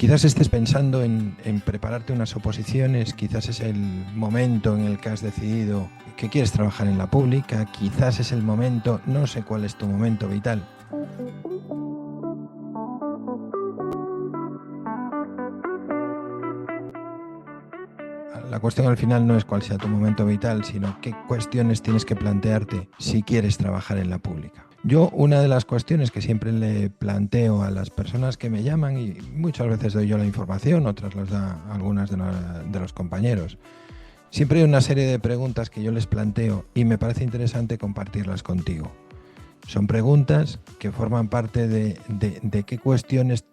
Quizás estés pensando en prepararte unas oposiciones, quizás es el momento en el que has decidido que quieres trabajar en la pública, quizás es el momento, no sé cuál es tu momento vital. La cuestión al final no es cuál sea tu momento vital, sino qué cuestiones tienes que plantearte si quieres trabajar en la pública. Yo, una de las cuestiones que siempre le planteo a las personas que me llaman, y muchas veces doy yo la información, otras las da algunas de los compañeros, siempre hay una serie de preguntas que yo les planteo y me parece interesante compartirlas contigo. Son preguntas que forman parte de qué cuestiones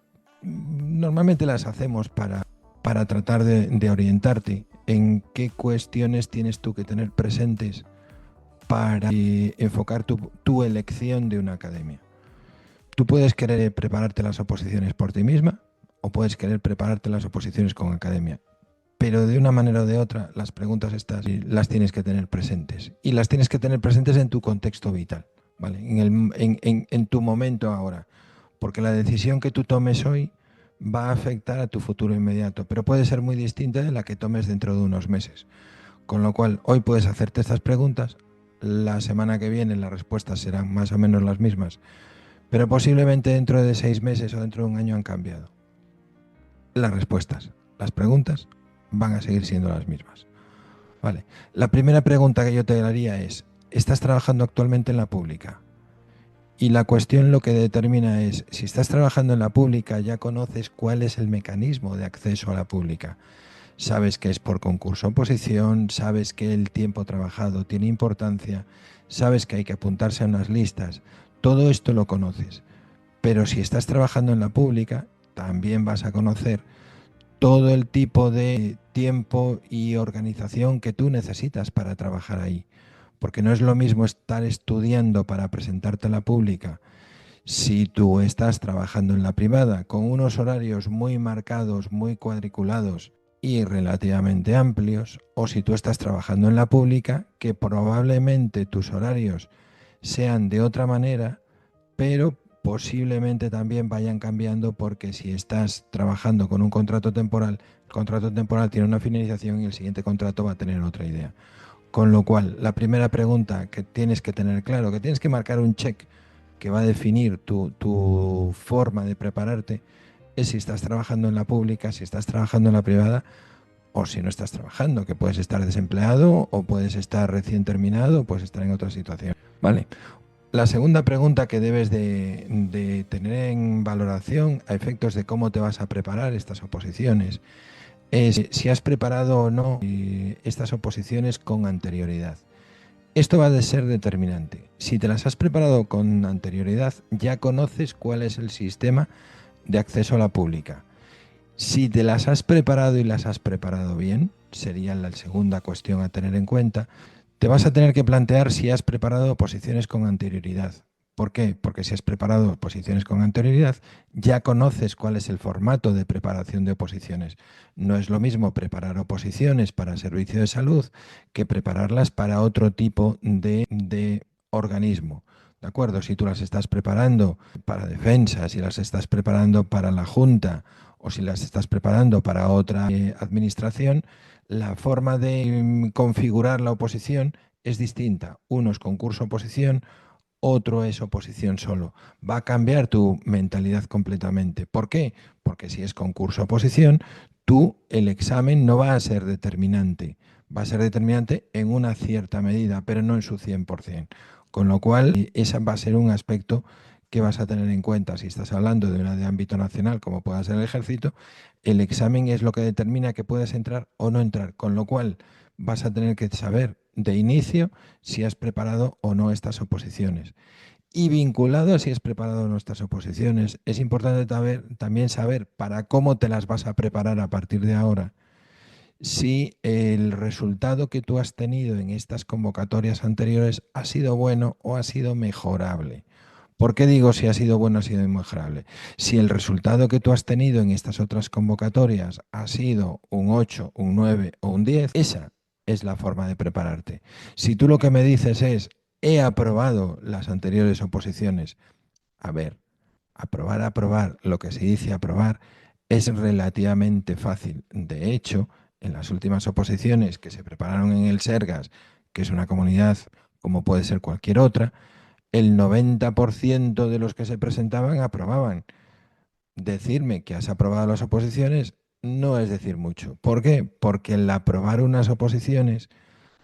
normalmente las hacemos para tratar de orientarte en qué cuestiones tienes tú que tener presentes para enfocar tu elección de una academia. Tú puedes querer prepararte las oposiciones por ti misma o puedes querer prepararte las oposiciones con academia. Pero de una manera o de otra, las preguntas estas las tienes que tener presentes. Y las tienes que tener presentes en tu contexto vital, ¿vale? En tu momento ahora. Porque la decisión que tú tomes hoy va a afectar a tu futuro inmediato, pero puede ser muy distinta de la que tomes dentro de unos meses. Con lo cual, hoy puedes hacerte estas preguntas, la semana que viene las respuestas serán más o menos las mismas, pero posiblemente dentro de 6 meses o dentro de un año han cambiado. Las respuestas, las preguntas van a seguir siendo las mismas. Vale. La primera pregunta que yo te haría es, ¿estás trabajando actualmente en la pública? Y la cuestión lo que determina es, si estás trabajando en la pública, ya conoces cuál es el mecanismo de acceso a la pública. Sabes que es por concurso oposición, sabes que el tiempo trabajado tiene importancia, sabes que hay que apuntarse a unas listas. Todo esto lo conoces. Pero si estás trabajando en la pública, también vas a conocer todo el tipo de tiempo y organización que tú necesitas para trabajar ahí. Porque no es lo mismo estar estudiando para presentarte a la pública si tú estás trabajando en la privada con unos horarios muy marcados, muy cuadriculados y relativamente amplios, o si tú estás trabajando en la pública que probablemente tus horarios sean de otra manera, pero posiblemente también vayan cambiando porque si estás trabajando con un contrato temporal, el contrato temporal tiene una finalización y el siguiente contrato va a tener otra idea. Con lo cual, la primera pregunta que tienes que tener claro, que tienes que marcar un check que va a definir tu forma de prepararte, es si estás trabajando en la pública, si estás trabajando en la privada o si no estás trabajando, que puedes estar desempleado o puedes estar recién terminado o puedes estar en otra situación. Vale. La segunda pregunta que debes de tener en valoración a efectos de cómo te vas a preparar estas oposiciones es si has preparado o no estas oposiciones con anterioridad. Esto va a ser determinante. Si te las has preparado con anterioridad, ya conoces cuál es el sistema de acceso a la pública. Si te las has preparado y las has preparado bien, sería la segunda cuestión a tener en cuenta, te vas a tener que plantear si has preparado oposiciones con anterioridad. ¿Por qué? Porque si has preparado oposiciones con anterioridad, ya conoces cuál es el formato de preparación de oposiciones. No es lo mismo preparar oposiciones para servicio de salud que prepararlas para otro tipo de organismo. ¿De acuerdo? Si tú las estás preparando para defensa, si las estás preparando para la Junta o si las estás preparando para otra administración, la forma de configurar la oposición es distinta. Uno es concurso-oposición, otro es oposición solo. Va a cambiar tu mentalidad completamente. ¿Por qué? Porque si es concurso-oposición, el examen no va a ser determinante. Va a ser determinante en una cierta medida, pero no en su 100%. Con lo cual, ese va a ser un aspecto que vas a tener en cuenta. Si estás hablando de una de ámbito nacional, como pueda ser el ejército, el examen es lo que determina que puedes entrar o no entrar. Con lo cual, vas a tener que saber de inicio si has preparado o no estas oposiciones. Y vinculado a si has preparado o no estas oposiciones, es importante también saber para cómo te las vas a preparar a partir de ahora, si el resultado que tú has tenido en estas convocatorias anteriores ha sido bueno o ha sido mejorable. ¿Por qué digo si ha sido bueno o ha sido mejorable? Si el resultado que tú has tenido en estas otras convocatorias ha sido un 8, un 9 o un 10, esa es la forma de prepararte. Si tú lo que me dices es, he aprobado las anteriores oposiciones, a ver, aprobar, lo que se dice aprobar, es relativamente fácil. De hecho, en las últimas oposiciones que se prepararon en el Sergas, que es una comunidad como puede ser cualquier otra, el 90% de los que se presentaban aprobaban. Decirme que has aprobado las oposiciones no es decir mucho. ¿Por qué? Porque el aprobar unas oposiciones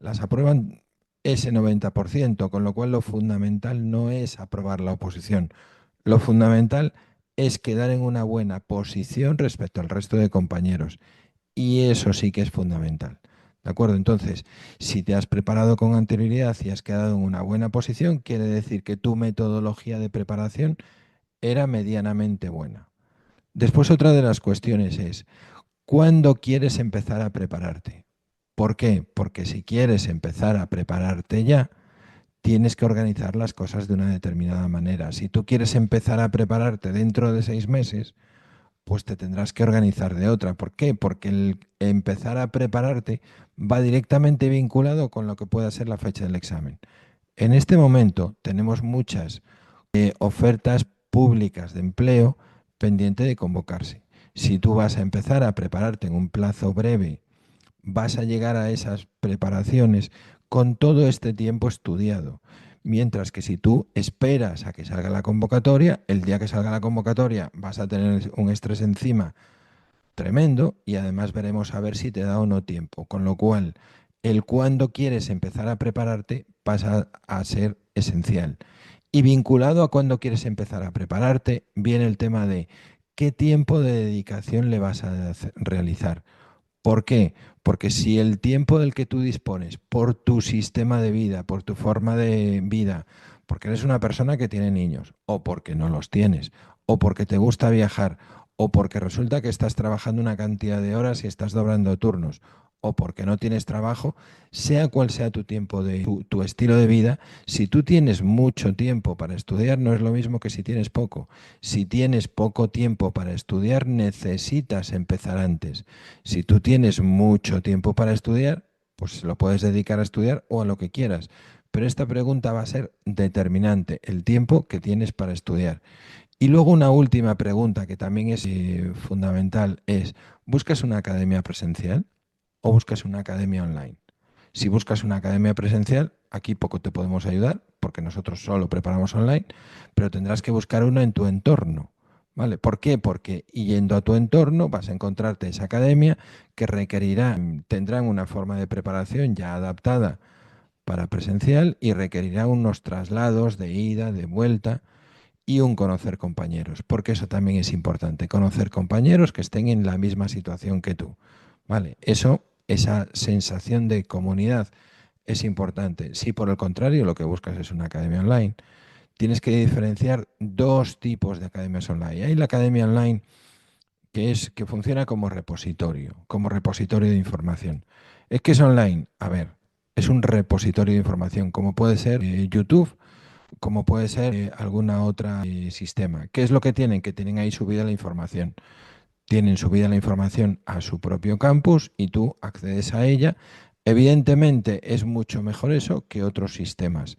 las aprueban ese 90%, con lo cual lo fundamental no es aprobar la oposición. Lo fundamental es quedar en una buena posición respecto al resto de compañeros. Y eso sí que es fundamental. ¿De acuerdo? Entonces, si te has preparado con anterioridad y has quedado en una buena posición, quiere decir que tu metodología de preparación era medianamente buena. Después, otra de las cuestiones es, ¿cuándo quieres empezar a prepararte? ¿Por qué? Porque si quieres empezar a prepararte ya, tienes que organizar las cosas de una determinada manera. Si tú quieres empezar a prepararte dentro de 6 meses, pues te tendrás que organizar de otra. ¿Por qué? Porque el empezar a prepararte va directamente vinculado con lo que pueda ser la fecha del examen. En este momento tenemos muchas ofertas públicas de empleo pendiente de convocarse. Si tú vas a empezar a prepararte en un plazo breve, vas a llegar a esas preparaciones con todo este tiempo estudiado. Mientras que si tú esperas a que salga la convocatoria, el día que salga la convocatoria vas a tener un estrés encima tremendo y además veremos a ver si te da o no tiempo. Con lo cual, el cuándo quieres empezar a prepararte pasa a ser esencial. Y vinculado a cuándo quieres empezar a prepararte, viene el tema de qué tiempo de dedicación le vas a realizar. ¿Por qué? Porque si el tiempo del que tú dispones por tu sistema de vida, por tu forma de vida, porque eres una persona que tiene niños, o porque no los tienes, o porque te gusta viajar, o porque resulta que estás trabajando una cantidad de horas y estás doblando turnos, o porque no tienes trabajo, sea cual sea tu tiempo de tu estilo de vida, si tú tienes mucho tiempo para estudiar, no es lo mismo que si tienes poco. Si tienes poco tiempo para estudiar, necesitas empezar antes. Si tú tienes mucho tiempo para estudiar, pues lo puedes dedicar a estudiar o a lo que quieras. Pero esta pregunta va a ser determinante, el tiempo que tienes para estudiar. Y luego una última pregunta que también es fundamental es, ¿buscas una academia presencial o buscas una academia online? Si buscas una academia presencial, aquí poco te podemos ayudar porque nosotros solo preparamos online, pero tendrás que buscar una en tu entorno. ¿Vale? ¿Por qué? Porque yendo a tu entorno vas a encontrarte esa academia que tendrán una forma de preparación ya adaptada para presencial y requerirá unos traslados de ida, de vuelta y un conocer compañeros, porque eso también es importante, conocer compañeros que estén en la misma situación que tú. ¿Vale? Esa sensación de comunidad es importante. Si por el contrario lo que buscas es una academia online, tienes que diferenciar dos tipos de academias online. Hay la academia online que funciona como repositorio de información. ¿Es que es online? A ver, es un repositorio de información, como puede ser YouTube, como puede ser alguna otra sistema. ¿Qué es lo que tienen? Que tienen ahí subida la información. Tienen subida la información a su propio campus y tú accedes a ella. Evidentemente es mucho mejor eso que otros sistemas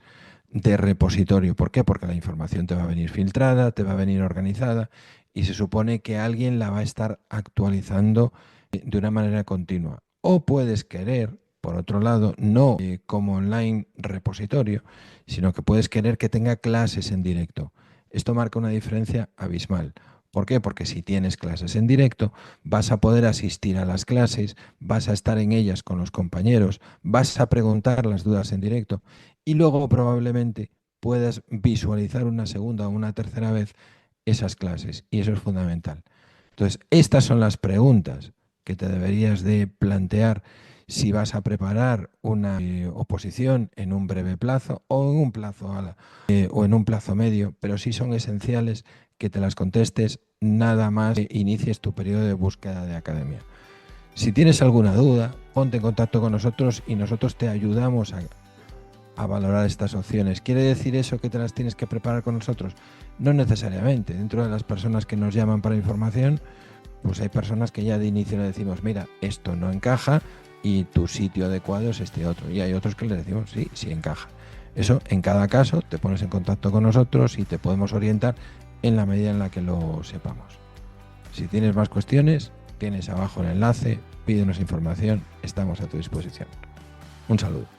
de repositorio. ¿Por qué? Porque la información te va a venir filtrada, te va a venir organizada y se supone que alguien la va a estar actualizando de una manera continua. O puedes querer, por otro lado, no como online repositorio, sino que puedes querer que tenga clases en directo. Esto marca una diferencia abismal. ¿Por qué? Porque si tienes clases en directo, vas a poder asistir a las clases, vas a estar en ellas con los compañeros, vas a preguntar las dudas en directo y luego probablemente puedas visualizar una segunda o una tercera vez esas clases y eso es fundamental. Entonces, estas son las preguntas que te deberías de plantear si vas a preparar una oposición en un breve plazo o en un o en un plazo medio, pero sí son esenciales que te las contestes nada más que inicies tu periodo de búsqueda de academia. Si tienes alguna duda, ponte en contacto con nosotros y nosotros te ayudamos a valorar estas opciones. ¿Quiere decir eso que te las tienes que preparar con nosotros? No necesariamente. Dentro de las personas que nos llaman para información, pues hay personas que ya de inicio le decimos, mira, esto no encaja y tu sitio adecuado es este otro. Y hay otros que le decimos, sí, sí encaja. Eso en cada caso te pones en contacto con nosotros y te podemos orientar en la medida en la que lo sepamos. Si tienes más cuestiones, tienes abajo el enlace, pídenos información, estamos a tu disposición. Un saludo.